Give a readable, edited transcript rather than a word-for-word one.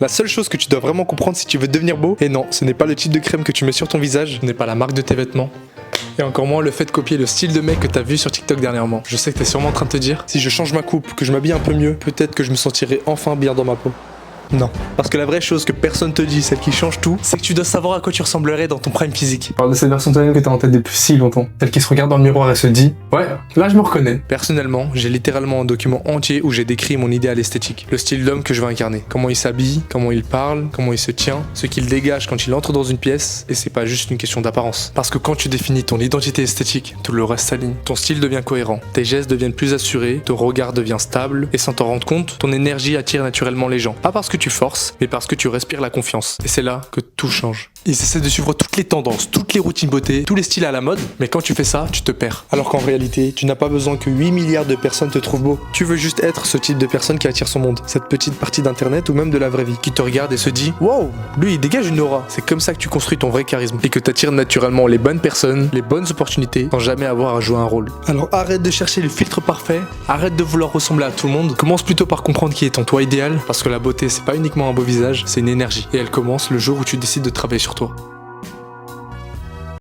La seule chose que tu dois vraiment comprendre si tu veux devenir beau, et non, ce n'est pas le type de crème que tu mets sur ton visage, ce n'est pas la marque de tes vêtements, et encore moins le fait de copier le style de mec que t'as vu sur TikTok dernièrement. Je sais que t'es sûrement en train de te dire, si je change ma coupe, que je m'habille un peu mieux, peut-être que je me sentirai enfin bien dans ma peau. Non. Parce que la vraie chose que personne te dit, celle qui change tout, c'est que tu dois savoir à quoi tu ressemblerais dans ton prime physique. Parle de cette version de toi-même que t'as en tête depuis si longtemps. Celle qui se regarde dans le miroir et se dit « Ouais, là je me reconnais ». Personnellement, j'ai littéralement un document entier où j'ai décrit mon idéal esthétique. Le style d'homme que je veux incarner. Comment il s'habille, comment il parle, comment il se tient, ce qu'il dégage quand il entre dans une pièce, et c'est pas juste une question d'apparence. Parce que quand tu définis ton identité esthétique, tout le reste s'aligne. Ton style devient cohérent, tes gestes deviennent plus assurés, ton regard devient stable, et sans t'en rendre compte, ton énergie attire naturellement les gens. Pas parce que tu forces, mais parce que tu respires la confiance. Et c'est là que tout change. Ils essaient de suivre toutes les tendances, toutes les routines beauté, tous les styles à la mode, mais quand tu fais ça, tu te perds. Alors qu'en réalité, tu n'as pas besoin que 8 milliards de personnes te trouvent beau. Tu veux juste être ce type de personne qui attire son monde. Cette petite partie d'internet ou même de la vraie vie, qui te regarde et se dit « Wow, lui il dégage une aura ». C'est comme ça que tu construis ton vrai charisme. Et que tu attires naturellement les bonnes personnes, les bonnes opportunités, sans jamais avoir à jouer un rôle. Alors arrête de chercher le filtre parfait, arrête de vouloir ressembler à tout le monde. Commence plutôt par comprendre qui est ton toi idéal, parce que la beauté c'est pas uniquement un beau visage, c'est une énergie. Et elle commence le jour où tu décides de travailler sur toi.